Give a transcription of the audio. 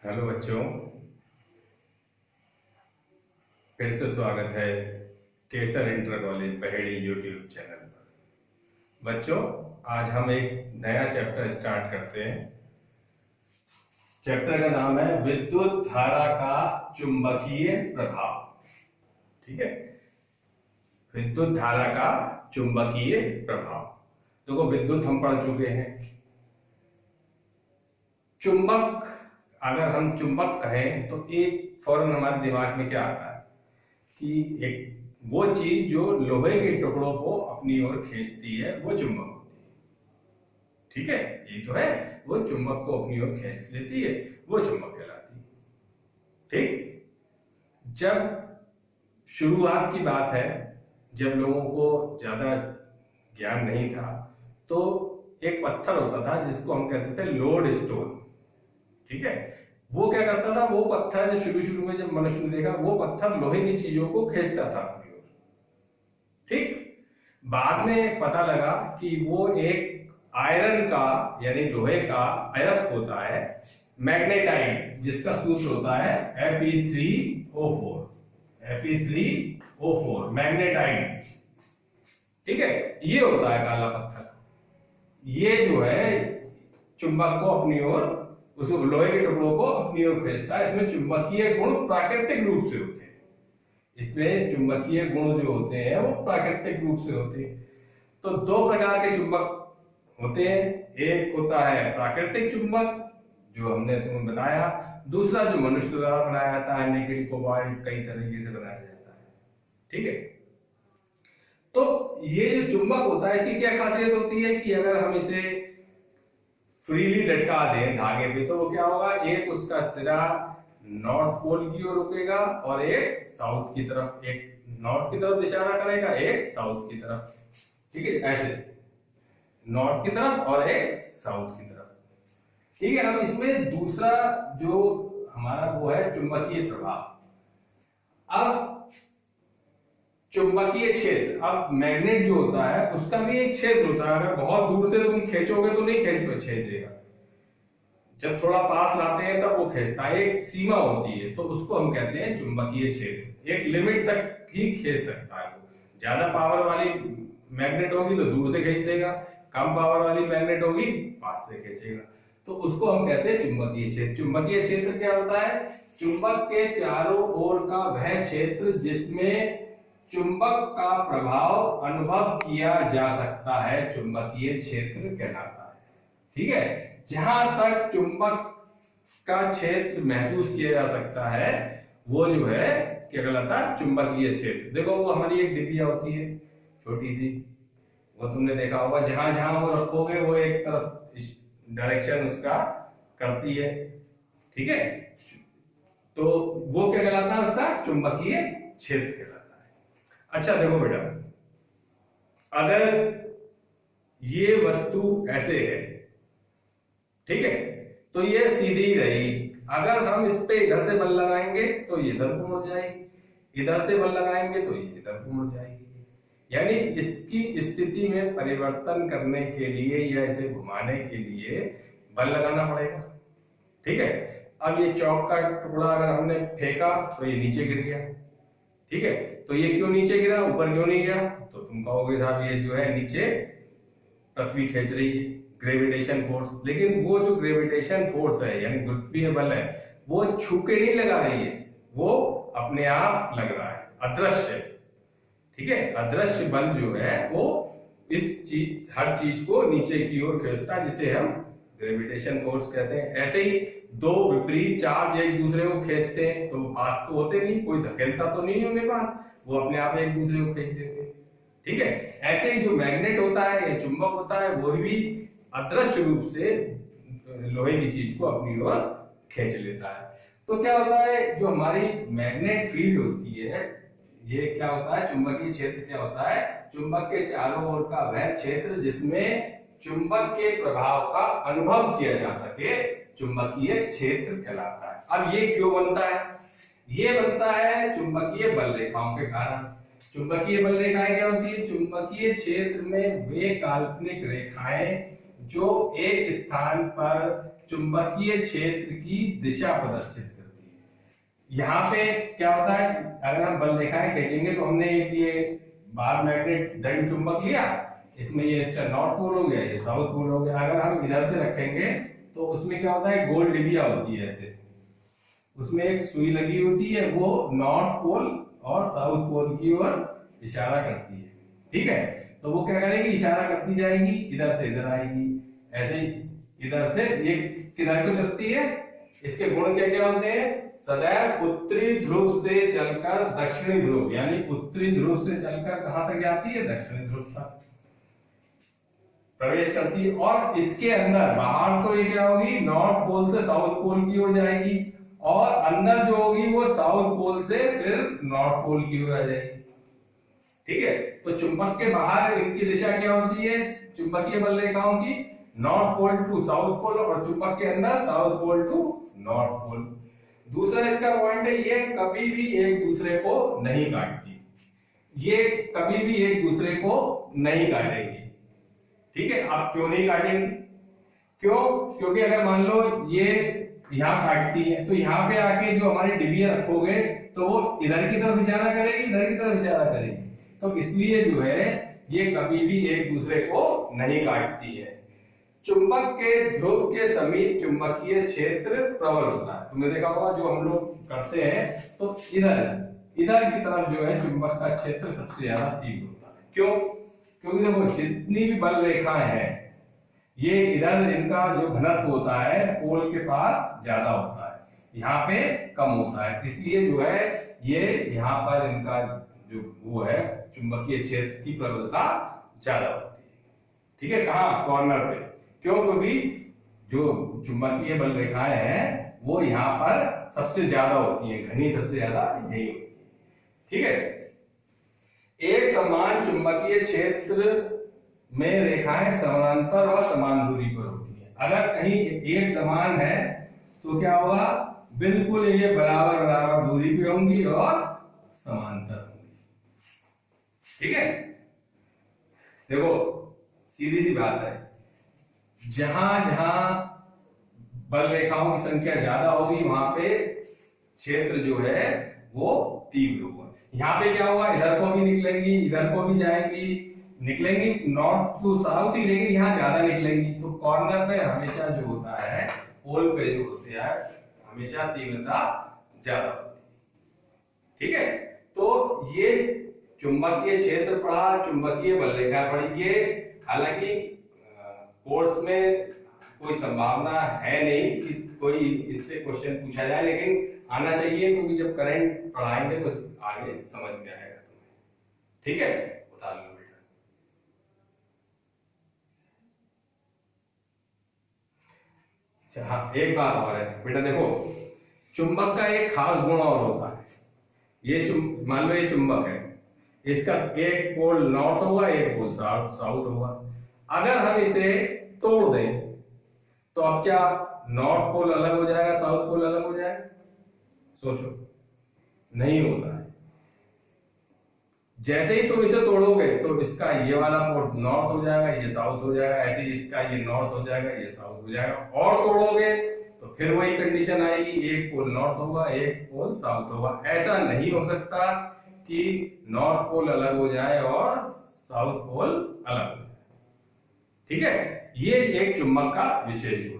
Hello बच्चों, फिर से स्वागत है केसर इंटर कॉलेज पहेड़ी यूट्यूब चैनल पर। बच्चों, आज हम एक नया चैप्टर स्टार्ट करते हैं। चैप्टर का नाम है विद्युत धारा का चुंबकीय प्रभाव। ठीक है, विद्युत धारा का चुंबकीय प्रभाव। देखो, विद्युत हम पढ़ चुके हैं। चुंबक, अगर हम चुंबक कहें तो एक फौरन हमारे दिमाग में क्या आता है कि एक वो चीज जो लोहे के टुकड़ों को अपनी ओर खींचती है वो चुंबक होती है। ठीक है, ये तो है, वो चुंबक को अपनी ओर खींच लेती है, वो चुंबक कहलाती है। ठीक, जब शुरुआत की बात है, जब लोगों को ज्यादा ज्ञान नहीं था, तो एक पत्थर होता था जिसको हम कहते थे लोड स्टोन। ठीक है, वो क्या करता था, वो पत्थर शुरू शुरू में जब मनुष्य ने देखा, वो पत्थर लोहे की चीजों को खींचता था अपनी ओर। ठीक, बाद में पता लगा कि वो एक आयरन का यानी लोहे का अयस्क होता है, मैग्नेटाइट, जिसका सूत्र होता है Fe3O4। Fe3O4 magnetite. ठीक है, ये होता है काला पत्थर। ये जो है चुंबक को अपनी ओर, उसको लोहे के टुकड़ों को अपनी ओर खींचता है। इसमें चुंबकीय गुण प्राकृतिक रूप से होते हैं। इसमें चुंबकीय गुण जो होते हैं वो प्राकृतिक रूप से होते हैं। तो दो प्रकार के चुंबक होते हैं। एक होता है प्राकृतिक चुंबक, जो हमने तुम्हें बताया। दूसरा जो मनुष्य द्वारा बनाया जाता है, निकेल, कोबाल्ट, कई तरीके से बनाया जाता है। ठीक है, तो ये जो चुंबक होता है, इसकी क्या खासियत होती है कि अगर हम इसे फ्रीली लटका दें धागे पे, तो वो क्या होगा, एक उसका सिरा नॉर्थ पोल की ओर रुकेगा और एक साउथ की तरफ, एक नॉर्थ की तरफ इशारा करेगा, एक साउथ की तरफ। ठीक है, ऐसे नॉर्थ की तरफ और एक साउथ की तरफ। ठीक है, अब इसमें दूसरा जो हमारा वो है चुंबकीय प्रभाव। अब चुंबकीय क्षेत्र, अब मैग्नेट जो होता है उसका भी एक क्षेत्र होता है। अगर बहुत दूर से तुम खींचोगे तो नहीं खींचेगा, जब थोड़ा पास लाते हैं तब वो खींचता है। एक सीमा होती है, तो उसको हम कहते हैं चुंबकीय क्षेत्र। एक लिमिट तक ही खींच सकता है वो। ज्यादा पावर वाली मैग्नेट होगी तो दूर से खींच लेगा, कम पावर वाली मैग्नेट होगी पास से खींचेगा। तो उसको हम कहते हैं चुंबकीय क्षेत्र। चुंबकीय क्षेत्र क्या होता है, चुंबक के चारों ओर का वह क्षेत्र जिसमें चुंबक का प्रभाव अनुभव किया जा सकता है, चुंबकीय क्षेत्र कहलाता है। ठीक है, जहां तक चुंबक का क्षेत्र महसूस किया जा सकता है वो जो है क्या कहलाता है, चुंबकीय क्षेत्र। देखो, वो हमारी एक डिबिया होती है छोटी सी, वो तुमने देखा होगा। जहां जहां वो रखोगे वो एक तरफ डायरेक्शन उसका करती है। ठीक है, तो वो क्या कहलाता है, उसका चुंबकीय क्षेत्र कहलाता है। अच्छा देखो बेटा, अगर ये वस्तु ऐसे है, ठीक है, तो ये सीधी ही रहेगी। अगर हम इस पे इधर से बल लगाएंगे तो ये इधर को मुड़ जाएगी, इधर से बल लगाएंगे तो ये इधर को मुड़ जाएगी। यानी इसकी स्थिति में परिवर्तन करने के लिए या इसे घुमाने के लिए बल लगाना पड़ेगा। ठीक है, अब ये चौक का टुकड़ा अगर हमने फेंका तो ये नीचे गिर गया। ठीक है, तो ये क्यों नीचे गिरा, ऊपर क्यों नहीं गया? तो तुम कहोगे साहब ये जो है नीचे पृथ्वी खींच रही है, ग्रेविटेशन फोर्स। लेकिन वो जो ग्रेविटेशन फोर्स है यानी गुरुत्वीय बल है, वो छू के नहीं लगा रही है, वो अपने आप लग रहा है, अदृश्य। ठीक है, अदृश्य बल जो है वो इस चीज, हर चीज को नीचे की ओर खींचता है, जिसे हम ग्रेविटेशन फोर्स कहते हैं। ऐसे ही दो विपरीत चार्ज एक दूसरे को खींचते हैं तो पास तो होते नहीं, कोई धकेलता तो नहीं उनके पास, वो अपने आप एक दूसरे को खींच देते हैं। ठीक है, ऐसे ही जो मैग्नेट होता है या चुंबक होता है, वो भी अदृश्य रूप से लोहे की चीज को अपनी ओर खींच लेता है। तो क्या होता है, जो हमारी मैग्नेट फील्ड होती है, ये क्या होता है, चुंबकीय क्षेत्र क्या होता है, चुंबक के चारों ओर का वह क्षेत्र जिसमें चुंबक के प्रभाव का अनुभव किया जा सके, चुंबकीय क्षेत्र कहलाता है। अब ये क्यों बनता है, ये बनता है चुंबकीय बल रेखाओं के कारण। चुंबकीय बल रेखाएं क्या होती है, चुंबकीय क्षेत्र में वे काल्पनिक रेखाएं जो एक स्थान पर चुंबकीय क्षेत्र की दिशा प्रदर्शित करती है। यहाँ पे क्या होता है, अगर हम बल रेखाएं खींचेंगे तो हमने एक ये बाहर मैग्नेट दंड चुंबक लिया, इसमें ये इसका नॉर्थ पोल हो गया, ये साउथ पोल हो गया। अगर हम इधर से रखेंगे तो उसमें क्या होता है, गोल डिबिया होती है ऐसे, उसमें एक सुई लगी होती है, वो नॉर्थ पोल और साउथ पोल की ओर इशारा करती है। ठीक है, तो वो क्या करेगी, इशारा करती जाएगी, इधर से इधर आएगी, ऐसे इधर से ये किधर को चलती है। इसके गुण क्या क्या होते हैं, सदैव उत्तरी ध्रुव से चलकर दक्षिणी ध्रुव, यानी उत्तरी ध्रुव से चलकर कहां तक जाती है, दक्षिणी ध्रुव तक प्रवेश करती है। और इसके अंदर बाहर तो ये क्या होगी, नॉर्थ पोल से साउथ पोल की ओर जाएगी, और अंदर जो होगी वो साउथ पोल से फिर नॉर्थ पोल की ओर आ जाएगी। ठीक है, तो चुंबक के बाहर इनकी दिशा क्या होती है, चुंबकीय बल रेखाओं की, north pole to south pole, और चुंबक के अंदर south pole to north pole. दूसरा इसका पॉइंट है, ये कभी भी एक दूसरे को नहीं काटती, ये कभी भी एक दूसरे को नहीं काटेंगी। ठीक है, अब क्यों नहीं काटेंगी, क्यों, क्योंकि अगर मान लो ये यहाँ काटती है तो यहाँ पे आके जो हमारी डिबिया रखोगे तो वो इधर की तरफ इशारा करेगी, इधर की तरफ इशारा करेगी, तो इसलिए जो है ये कभी भी एक दूसरे को नहीं काटती है। चुंबक के ध्रुव के समीप चुंबकीय क्षेत्र प्रबल होता है। तुमने देखा होगा जो हम लोग करते हैं तो इधर की तरफ जो है चुंबक का क्षेत्र सबसे ज्यादा तीव्र होता है। क्यों, क्योंकि देखो जितनी भी बल रेखाएं हैं ये इधर इनका जो घनत्व होता है पोल के पास ज्यादा होता है, यहाँ पे कम होता है, इसलिए जो है ये यहाँ पर इनका जो वो है चुंबकीय क्षेत्र की प्रबलता ज्यादा होती है। ठीक है, कहाँ, कॉर्नर पे, क्यों, क्योंकि जो चुंबकीय बल रेखाएं हैं वो यहाँ पर सबसे ज्यादा होती है, घनी सबसे ज्यादा यही होती है। ठीक है, एक समान चुंबकीय क्षेत्र में रेखाएं समानांतर और समान दूरी पर होती है। अगर कहीं एक समान है तो क्या होगा, बिल्कुल ये बराबर बराबर दूरी पे होंगी और समांतर होंगी। ठीक है, देखो सीधी सी बात है, जहां जहां बल रेखाओं की संख्या ज्यादा होगी वहां पे क्षेत्र जो है वो तीव्र होगा। यहाँ पे क्या होगा, इधर को भी निकलेंगी, इधर को भी जाएंगी, निकलेंगी नॉर्थ टू साउथ ही, लेकिन यहाँ ज्यादा निकलेंगी। तो कॉर्नर पे हमेशा जो होता है, पोल पे जो होते हैं, हमेशा तीव्रता ज्यादा होती है। ठीक है, तो ये चुंबकीय क्षेत्र पढ़ा, चुंबकीय बल रेखा पढ़ी। ये हालांकि कोर्स में कोई संभावना है नहीं कि कोई इससे क्वेश्चन पूछा जाए, लेकिन आना चाहिए, क्योंकि जब करंट पढ़ाएंगे तो आगे समझ में आएगा तुम्हें। ठीक है, उतार लो बेटा। हाँ, एक बात और है बेटा, देखो चुंबक का एक खास गुण और होता है। ये मान लो ये चुंबक है, इसका एक पोल नॉर्थ होगा, एक पोल साउथ होगा। अगर हम इसे तोड़ दें तो अब क्या नॉर्थ पोल अलग हो जाएगा, साउथ पोल अलग हो जाएगा, सोचो, नहीं होता है। जैसे ही तुम इसे तोड़ोगे तो इसका ये वाला पोल नॉर्थ हो जाएगा, ये साउथ हो जाएगा, ऐसे ही इसका ये नॉर्थ हो जाएगा, ये साउथ हो जाएगा। और तोड़ोगे तो फिर वही कंडीशन आएगी, एक पोल नॉर्थ होगा, एक पोल साउथ होगा। ऐसा नहीं हो सकता कि नॉर्थ पोल अलग हो जाए और साउथ पोल अलग हो जाए। ठीक है, ये एक चुंबक का विशेष गुण।